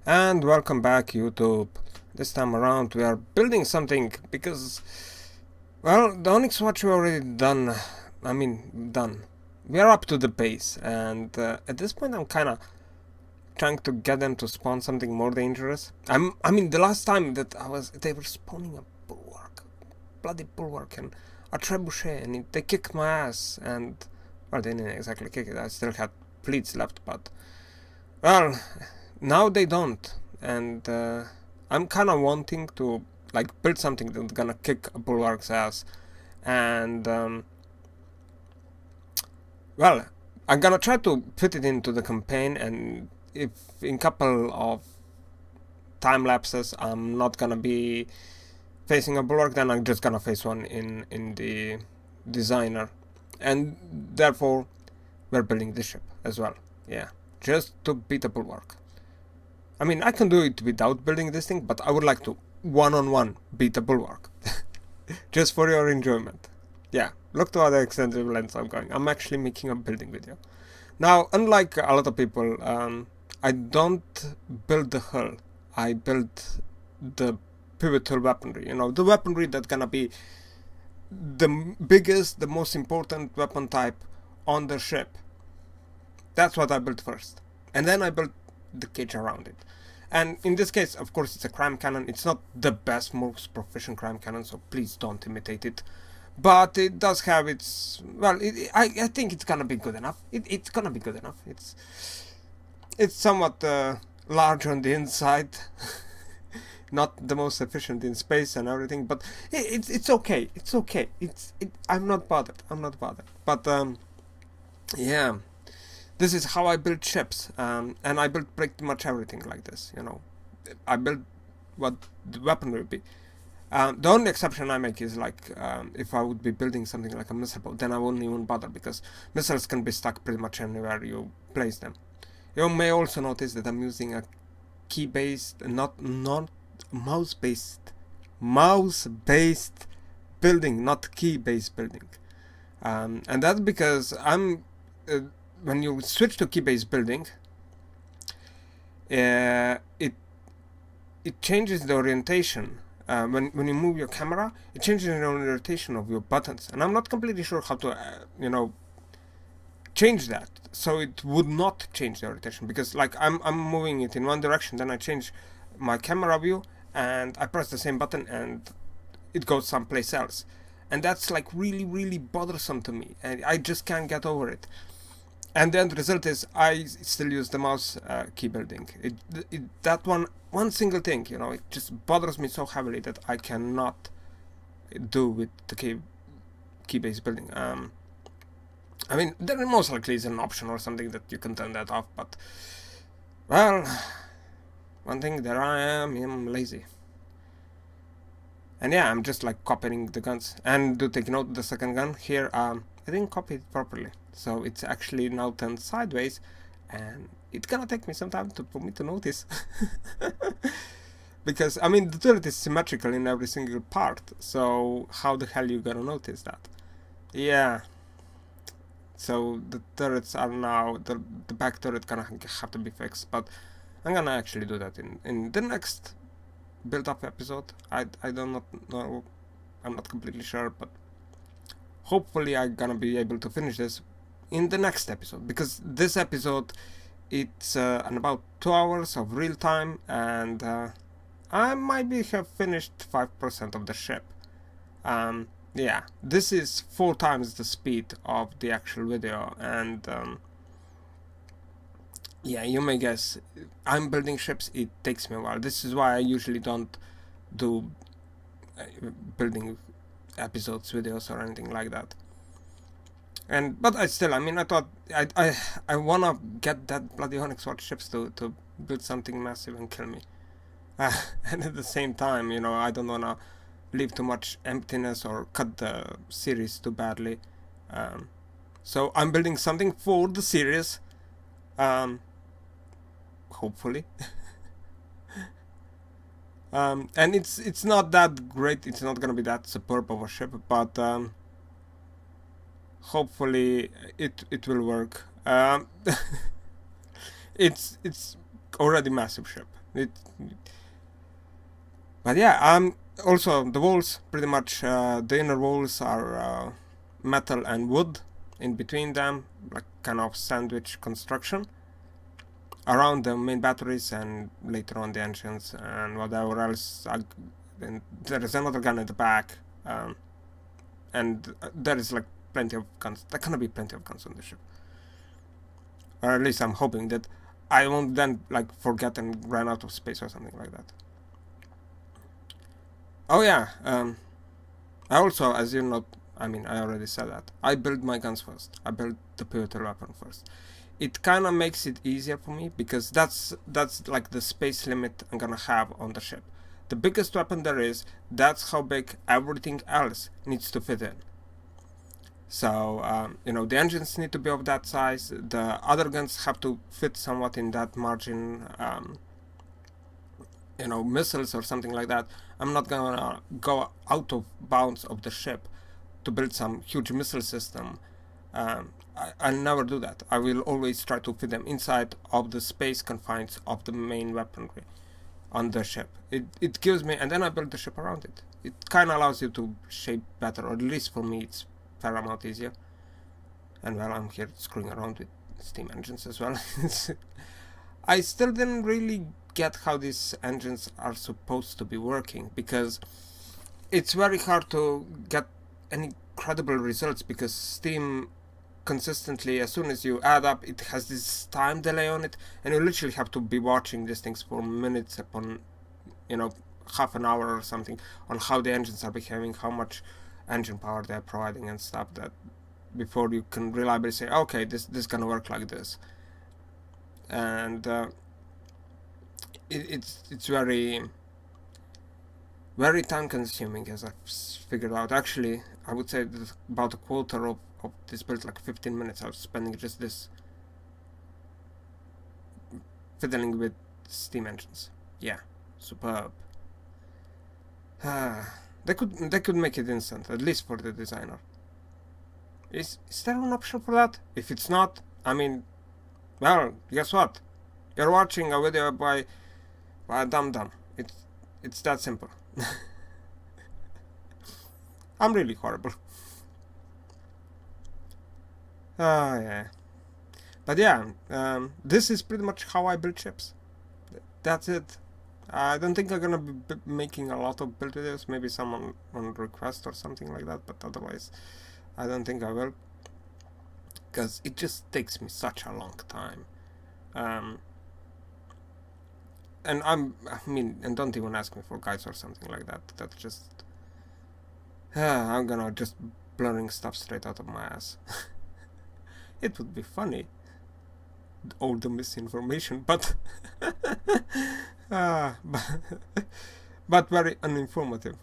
And welcome back, YouTube. This time around we are building something because, well, the Onyx Watch we already done. Done. We are up to the base, and at this point I'm kind of trying to get them to spawn something more dangerous. The last time that they were spawning a bulwark, bloody bulwark, and a trebuchet, and they kicked my ass, and, well, they didn't exactly kick it, I still had pleats left, but, well, now they don't, and I'm kind of wanting to build something that's gonna kick a bulwark's ass, and well, I'm gonna try to fit it into the campaign, and if in couple of time lapses I'm not gonna be facing a bulwark, then I'm just gonna face one in the designer, and therefore we're building this ship as well. Yeah, just to beat a bulwark. I can do it without building this thing, but I would like to one-on-one beat a bulwark. Just for your enjoyment. Yeah, look to other extensive lengths I'm going. I'm actually making a building video. Now, unlike a lot of people, I don't build the hull. I build the pivotal weaponry. You know, the weaponry that's gonna be the biggest, the most important weapon type on the ship. That's what I built first. And then I built the cage around it. And in this case, of course, it's a crime cannon. It's not the best, most proficient crime cannon, so please don't imitate it. But it does have its... Well, I think it's gonna be good enough. It's gonna be good enough. It's somewhat large on the inside. Not the most efficient in space and everything, but it's okay. It's okay. I'm not bothered. But, yeah. This is how I build ships, and I build pretty much everything like this, you know. I build what the weaponry would be. The only exception I make is if I would be building something like a missile boat, then I won't even bother, because missiles can be stuck pretty much anywhere you place them. You may also notice that I'm using a key-based, not mouse-based building, not key-based building. And that's because when you switch to key-based building, it changes the orientation. When you move your camera, it changes the orientation of your buttons, and I'm not completely sure how to change that so it would not change the orientation, because I'm moving it in one direction, then I change my camera view and I press the same button and it goes someplace else, and that's really bothersome to me, and I just can't get over it. And the end result is I still use the mouse key building. That one single thing, you know, it just bothers me so heavily that I cannot do with the key-based building. There most likely is an option or something that you can turn that off, but, well, one thing that I'm lazy. And yeah, I'm just copying the guns. And do take note, the second gun here, I didn't copy it properly, so it's actually now turned sideways, and it's gonna take me some time for me to notice. Because, the turret is symmetrical in every single part, so how the hell you gonna notice that? Yeah. So the turrets are now, the back turret gonna have to be fixed, but I'm gonna actually do that in the next build-up episode. I do not know, I'm not completely sure, but hopefully I'm gonna be able to finish this in the next episode, because this episode, it's about 2 hours of real time, and I might have finished 5% of the ship. Yeah, this is 4 times the speed of the actual video, and yeah, you may guess, I'm building ships, it takes me a while. This is why I usually don't do building episodes, videos, or anything like that. But I thought I wanna get that bloody Onyx Watch ships to build something massive and kill me. And at the same time, you know, I don't wanna leave too much emptiness or cut the series too badly. So I'm building something for the series. Hopefully. And it's not that great, it's not gonna be that superb of a ship, but hopefully it will work. It's already massive ship. It, but yeah, also the walls pretty much the inner walls are metal and wood. In between them, like kind of sandwich construction around the main batteries and later on the engines and whatever else. And there is another gun at the back, and there is like plenty of guns. There gonna be plenty of guns on the ship, or at least I'm hoping that I won't then like forget and run out of space or something like that. Oh yeah, I also, as you know, I mean, I already said that. I build my guns first. I build the pivotal weapon first. It kind of makes it easier for me because that's like the space limit I'm gonna have on the ship. The biggest weapon there is, that's how big everything else needs to fit in. So, the engines need to be of that size. The other guns have to fit somewhat in that margin. Missiles or something like that. I'm not gonna go out of bounds of the ship to build some huge missile system. I'll never do that. I will always try to fit them inside of the space confines of the main weaponry on the ship. It gives me, and then I build the ship around it. It kind of allows you to shape better, or at least for me it's fair amount easier. And while I'm here screwing around with steam engines as well. I still didn't really get how these engines are supposed to be working, because it's very hard to get any credible results, because Steam consistently, as soon as you add up, it has this time delay on it, and you literally have to be watching these things for minutes upon, half an hour or something, on how the engines are behaving, how much engine power they're providing and stuff, that before you can reliably say, okay, this is gonna work like this. And it's very very time consuming, as I've figured out. Actually, I would say that about a quarter of this build, like 15 minutes, I was spending just this fiddling with steam engines. Yeah, superb. They could make it instant, at least for the designer. Is there an option for that? If it's not, I mean, well, guess what? You're watching a video by a dum-dum. It's that simple. I'm really horrible. Yeah. But yeah, this is pretty much how I build ships. That's it. I don't think I'm gonna be making a lot of build videos. Maybe some on request or something like that. But otherwise, I don't think I will. Because it just takes me such a long time. And and don't even ask me for guides or something like that. That's just... I'm gonna just blurring stuff straight out of my ass. It would be funny. All the misinformation, but... but very uninformative.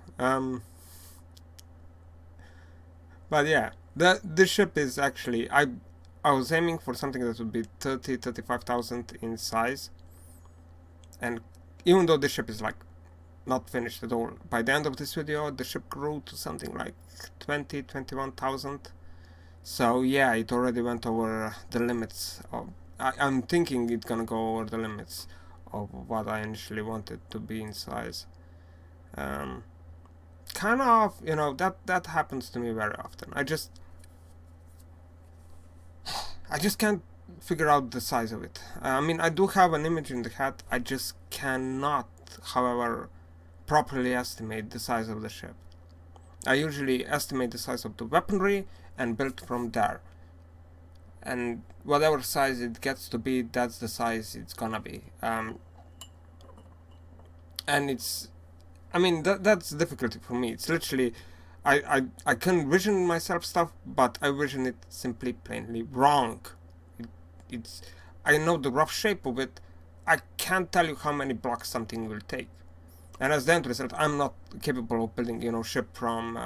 But yeah, this ship is actually... I was aiming for something that would be 35,000 in size. And even though the ship is like not finished at all, by the end of this video the ship grew to something like 21,000. So yeah, it already went over the limits of... I'm thinking it's gonna go over the limits of what I initially wanted to be in size. Kind of, that happens to me very often. I just can't figure out the size of it. I do have an image in the head. I just cannot, however, properly estimate the size of the ship. I usually estimate the size of the weaponry and build from there. And whatever size it gets to be, that's the size it's gonna be. And it's... that's the difficulty for me. It's literally... I can vision myself stuff, but I vision it simply plainly wrong. I know the rough shape of it. I can't tell you how many blocks something will take. And as the end result, I'm not capable of building, ship from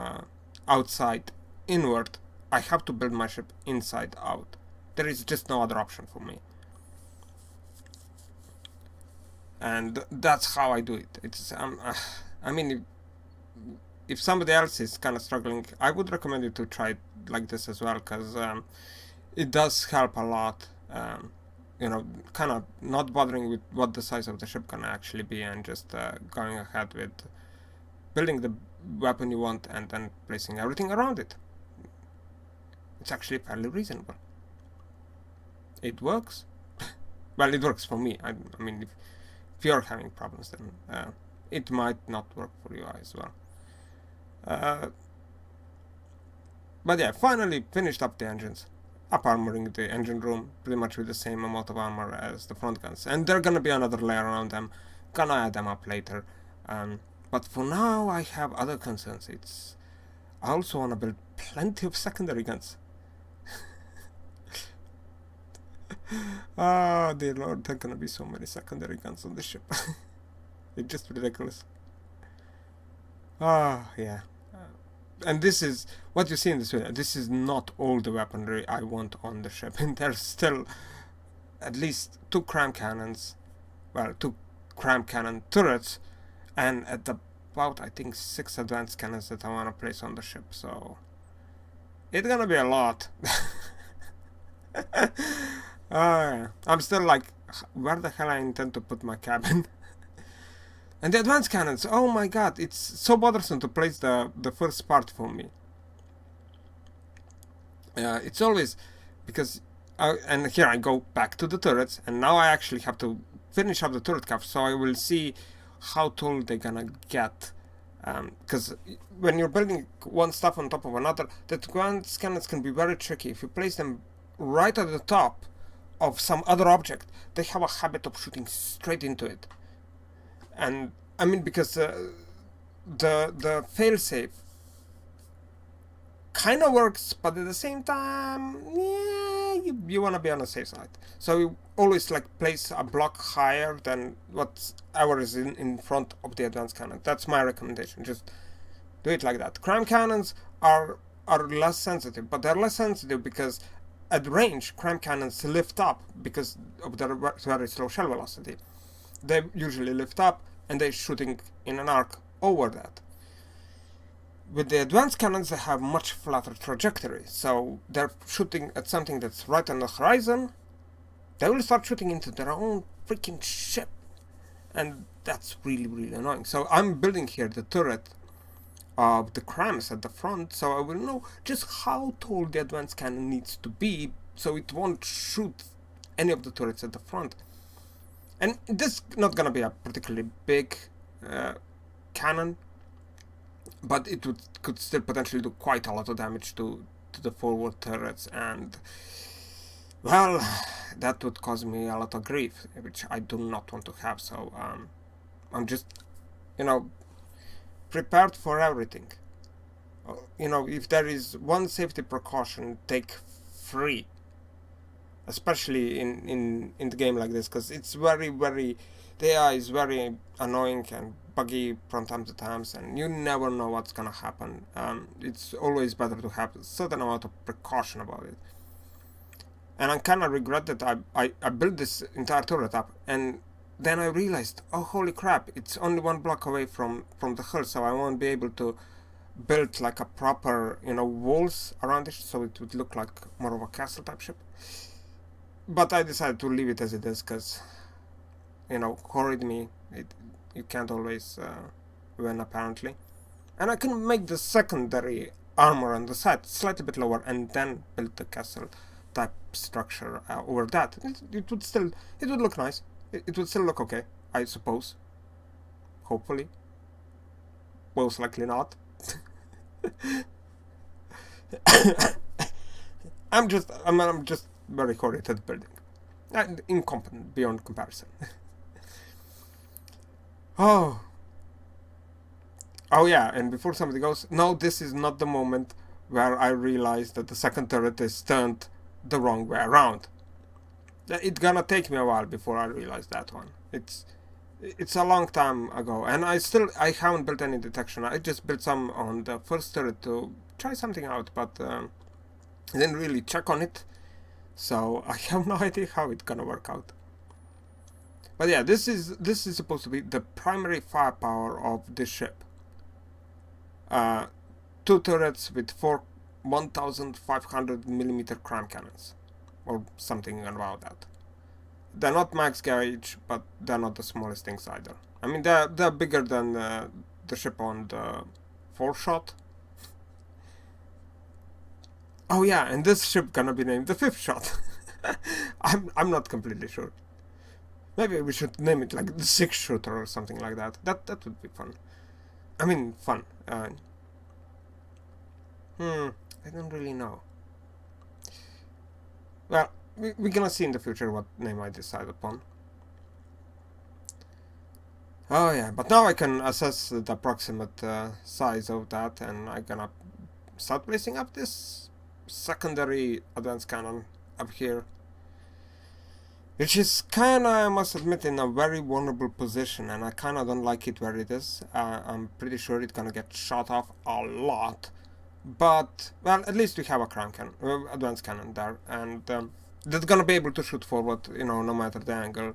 outside inward. I have to build my ship inside out. There is just no other option for me. And that's how I do it. It's if somebody else is kind of struggling, I would recommend you to try it like this as well, because it does help a lot. you know, kind of not bothering with what the size of the ship gonna actually be, and just going ahead with building the weapon you want and then placing everything around it. It's actually fairly reasonable. It works. Well, it works for me. I mean, if you're having problems, then it might not work for you as well. But yeah, finally finished up the engines. Up armoring the engine room pretty much with the same amount of armor as the front guns. And there gonna be another layer around them. Gonna add them up later. But for now, I have other concerns. I also wanna build plenty of secondary guns. Oh dear lord, there are gonna be so many secondary guns on the ship. It's just ridiculous. Ah, yeah. And this is what you see in this video. This is not all the weaponry I want on the ship. And there's still at least 2 cram cannons, well, 2 cram cannon turrets, and at about, I think, 6 advanced cannons that I want to place on the ship. So it's gonna be a lot. I'm still like, where the hell I intend to put my cabin? And the advanced cannons, oh my god, it's so bothersome to place the first part for me. It's always because, and here I go back to the turrets, and now I actually have to finish up the turret cap, so I will see how tall they're gonna get. Because when you're building one stuff on top of another, the advanced cannons can be very tricky. If you place them right at the top of some other object, they have a habit of shooting straight into it. And I mean, because the failsafe kind of works, but at the same time, yeah, you want to be on the safe side. So you always like place a block higher than whatever is in front of the advanced cannon. That's my recommendation. Just do it like that. Cram cannons are less sensitive, but they're less sensitive because at range, cram cannons lift up because of their very slow shell velocity. They usually lift up and they're shooting in an arc over that. With the advanced cannons, they have much flatter trajectory, so they're shooting at something that's right on the horizon. They will start shooting into their own freaking ship, and that's really, really annoying. So I'm building here the turret of the crams at the front, so I will know just how tall the advanced cannon needs to be, so it won't shoot any of the turrets at the front. And this is not gonna be a particularly big cannon, but it could still potentially do quite a lot of damage to the forward turrets, and well, that would cause me a lot of grief, which I do not want to have. So I'm just, prepared for everything. If there is one safety precaution, take 3. Especially in the game like this, because it's very, very, the AI is very annoying and buggy from time to time, and you never know what's gonna happen. It's always better to have a certain amount of precaution about it. And I kind of regret that I built this entire turret up, and then I realized, oh holy crap, it's only 1 block away from the hull, so I won't be able to build like a proper, walls around it, so it would look like more of a castle type ship. But I decided to leave it as it is, because, horrid me, you can't always win, apparently. And I can make the secondary armor on the side slightly bit lower, and then build the castle type structure over that. It would look nice. It would still look okay, I suppose. Hopefully. Most likely not. I'm just very horrid at building. Incompetent beyond comparison. Oh yeah, and before somebody goes, no, this is not the moment where I realize that the second turret is turned the wrong way around. It's gonna take me a while before I realize that one. It's a long time ago, and I haven't built any detection. I just built some on the first turret to try something out, but I didn't really check on it, so I have no idea how it's gonna work out. But yeah, this is supposed to be the primary firepower of this ship. 2 turrets with 4 1,500mm cram cannons, or something about that. They're not max gauge, but they're not the smallest things either. I mean, they're bigger than the ship on the 4-shot. Oh yeah, and this ship gonna be named the 5th shot. I'm not completely sure. Maybe we should name it like the 6th shooter or something like that. That would be fun. I mean, fun. I don't really know. Well, we're gonna see in the future what name I decide upon. Oh yeah, but now I can assess the approximate size of that, and I'm gonna start placing up this secondary advanced cannon up here, which is kinda, I must admit, in a very vulnerable position, and I kinda don't like it where it is. I'm pretty sure it's gonna get shot off a lot, but well, at least we have a crown cannon, advanced cannon there, and that's gonna be able to shoot forward, you know, no matter the angle.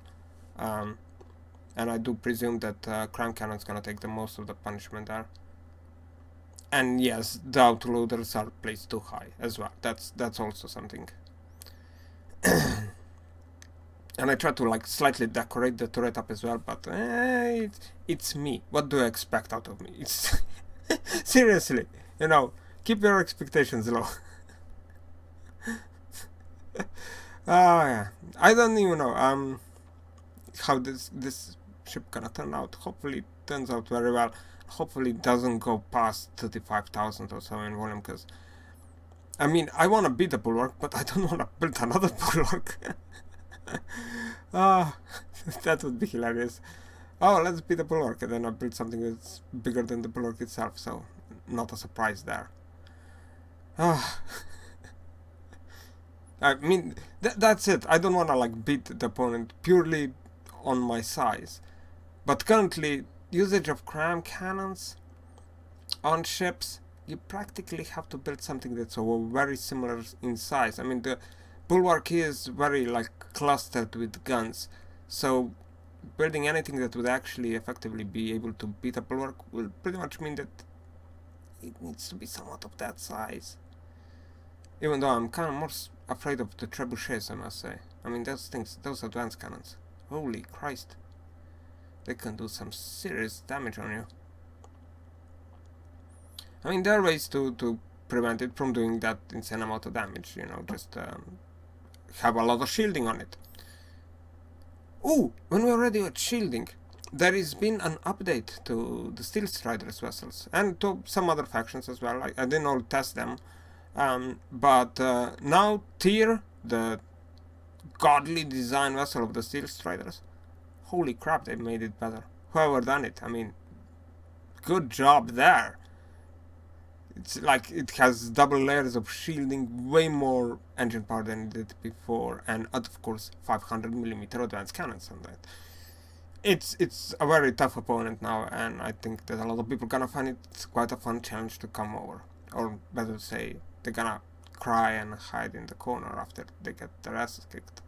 And I do presume that crown cannon's gonna take the most of the punishment there. And yes, the autoloaders are placed too high as well. That's also something. And I try to like slightly decorate the turret up as well, but it's me. What do you expect out of me? It's seriously, you know, keep your expectations low. Oh yeah, I don't even know how this ship gonna turn out. Hopefully it turns out very well. Hopefully it doesn't go past 35,000 or so in volume, because I mean, I want to beat the bulwark, but I don't want to build another bulwark. That would be hilarious. Oh, let's beat the bulwark, and then I build something that's bigger than the bulwark itself, so not a surprise there. I mean, that's it. I don't want to like beat the opponent purely on my size. But currently, usage of crown cannons on ships, you practically have to build something that's very similar in size. I mean, the bulwark is very like clustered with guns, so building anything that would actually effectively be able to beat a bulwark will pretty much mean that it needs to be somewhat of that size. Even though I'm kind of more afraid of the trebuchets, I must say. I mean, those things, those advanced cannons, holy Christ, they can do some serious damage on you. I mean, there are ways to prevent it from doing that insane amount of damage, you know, just have a lot of shielding on it. Oh, when we're already at shielding, there has been an update to the Steel Striders vessels, and to some other factions as well. I didn't all test them, but now Tyr, the godly design vessel of the Steel Striders, holy crap, they made it better. Whoever done it, I mean, good job there. It's like it has double layers of shielding, way more engine power than it did before, and of course 500mm advanced cannons on that. It's a very tough opponent now, and I think that a lot of people gonna find it quite a fun challenge to come over, or better say, they're gonna cry and hide in the corner after they get their asses kicked.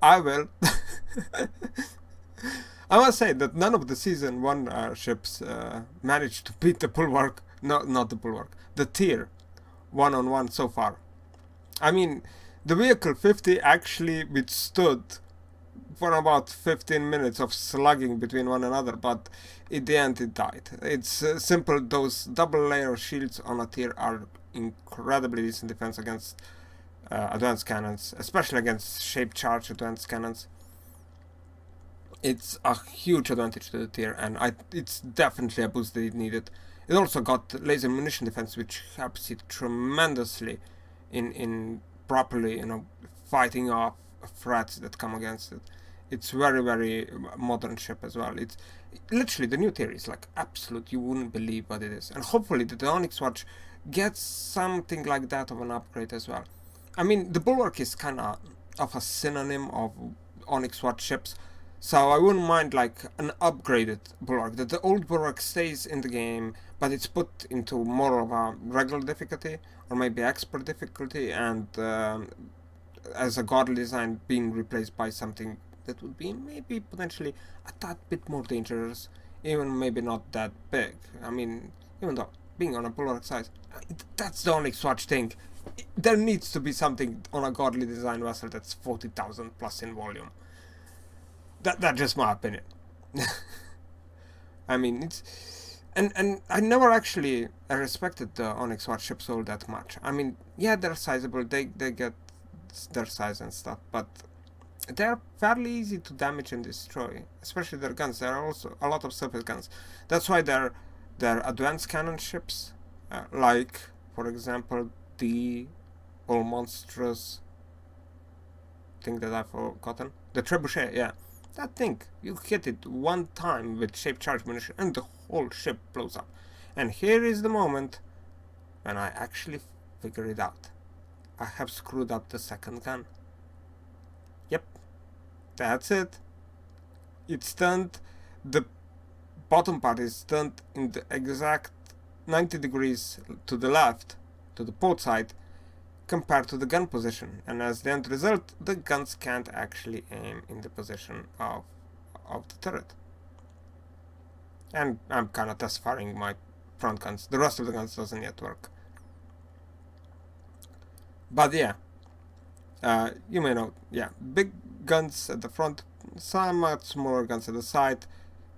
I will. I must say that none of the Season 1 ships managed to beat the bulwark, not the bulwark, the Tyr, one-on-one so far. I mean, the Vehicle 50 actually withstood for about 15 minutes of slugging between one another, but in the end it died. It's simple, those double layer shields on a Tyr are incredibly decent defense against advanced cannons, especially against shape charge advanced cannons. It's a huge advantage to the Tyr, and it's definitely a boost that it needed. It also got laser munition defense, which helps it tremendously in properly, you know, fighting off threats that come against it. It's very, very modern ship as well. It's literally, the new Tyr is like absolute, you wouldn't believe what it is. And hopefully the Onyx Watch gets something like that of an upgrade as well. I mean, the Bulwark is kind of a synonym of Onyx Watch ships, so I wouldn't mind like an upgraded Bulwark, that the old Bulwark stays in the game, but it's put into more of a regular difficulty, or maybe expert difficulty, and as a godly design being replaced by something that would be maybe potentially a tad bit more dangerous, even maybe not that big. I mean, even though being on a Bulwark size, that's the Onyx Watch thing. there needs to be something on a godly design vessel that's 40,000 plus in volume. That's just my opinion. I mean, it's... And I never actually respected the Onyx warships all that much. I mean, yeah, they're sizable, they get their size and stuff, but they're fairly easy to damage and destroy, especially their guns. There are also a lot of surface guns. That's why they're advanced cannon ships, like, for example, the all monstrous thing that I've forgotten. The trebuchet, yeah. That thing, you hit it one time with shape charge munition and the whole ship blows up. And here is the moment when I actually figure it out. I have screwed up the second gun. Yep, that's it. It's turned, the bottom part is turned in the exact 90 degrees to the left, to the port side, compared to the gun position, and as the end result, the guns can't actually aim in the position of the turret. And I'm kind of test firing my front guns. The rest of the guns doesn't yet work. But yeah, you may know, yeah, big guns at the front, somewhat smaller guns at the side,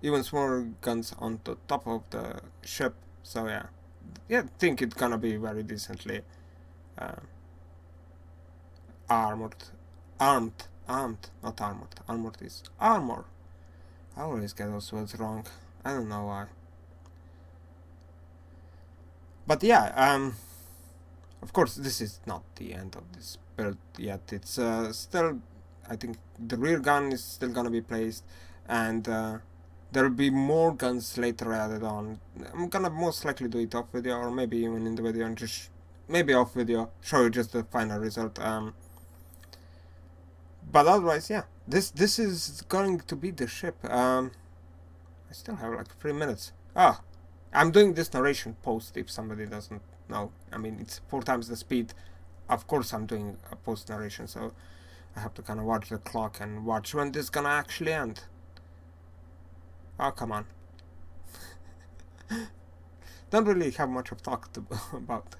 even smaller guns on the top of the ship. So yeah, I think it's gonna be very decently armed, not armored. Armored is armor. I always get those words wrong. I don't know why. But yeah, of course, this is not the end of this build yet. It's still, I think the rear gun is still gonna be placed, and there will be more guns later added on. I'm gonna most likely do it off video, or maybe even in the video, and just maybe off video, show you just the final result. But otherwise, yeah, this is going to be the ship. I still have like 3 minutes. I'm doing this narration post if somebody doesn't know. I mean, it's 4 times the speed. Of course I'm doing a post narration, so I have to kind of watch the clock and watch when this is gonna actually end. Oh, come on. Don't really have much of talk to about.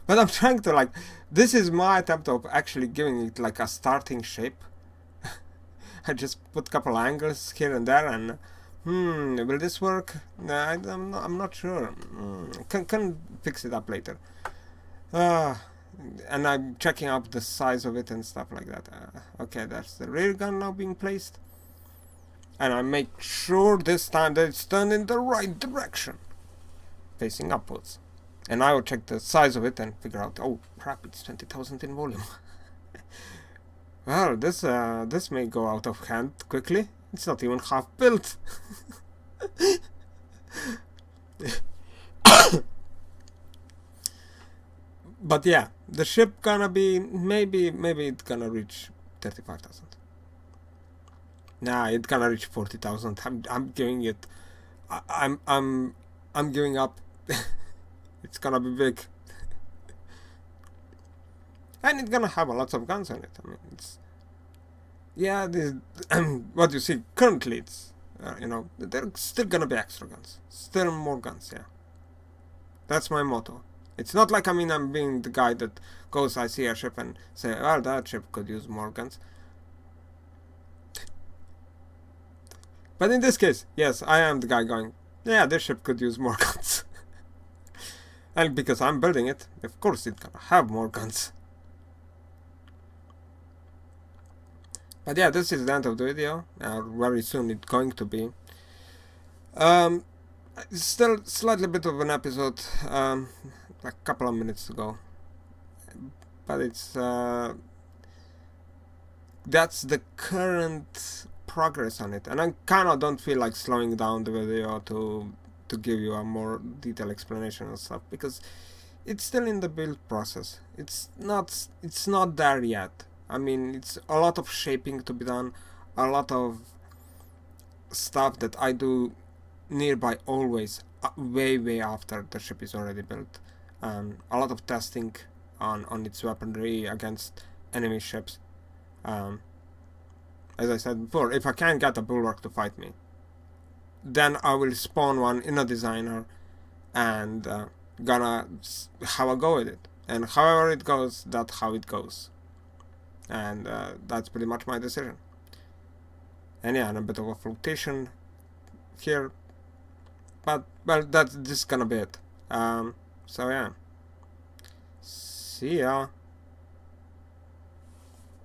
But I'm trying to, like, this is my attempt of actually giving it like a starting shape. I just put a couple angles here and there, and will this work? I'm not sure. Can fix it up later. And I'm checking out the size of it and stuff like that. Okay, that's the rear gun now being placed, and I make sure this time that it's turned in the right direction, facing upwards. And I will check the size of it and figure out, oh crap, it's 20,000 in volume. Well, this may go out of hand quickly. It's not even half built. But yeah, the ship gonna be, maybe it's gonna reach 35,000. Nah, it's gonna reach 40,000. I'm giving it. I'm giving up. It's gonna be big. And it's gonna have a lot of guns on it. I mean, it's... Yeah, this, what you see currently, it's... you know, there are still gonna be extra guns. Still more guns, yeah. That's my motto. It's not like, I mean, I'm being the guy that goes, I see a ship and say, well, that ship could use more guns. But in this case, yes, I am the guy going, yeah, this ship could use more guns. And because I'm building it, of course it's gonna have more guns. But yeah, this is the end of the video. Very soon it's going to be. It's still slightly bit of an episode, like a couple of minutes to go. But it's that's the current progress on it, and I kind of don't feel like slowing down the video to give you a more detailed explanation and stuff, because it's still in the build process. It's not there yet. I mean, it's a lot of shaping to be done, a lot of stuff that I do nearby always, way after the ship is already built. A lot of testing on its weaponry against enemy ships. As I said before, if I can't get a bulwark to fight me, then I will spawn one in a designer and gonna have a go at it. and however it goes, that's how it goes. And that's pretty much my decision. And yeah, and a bit of a fluctuation here, but well, this is gonna be it. So yeah, see ya.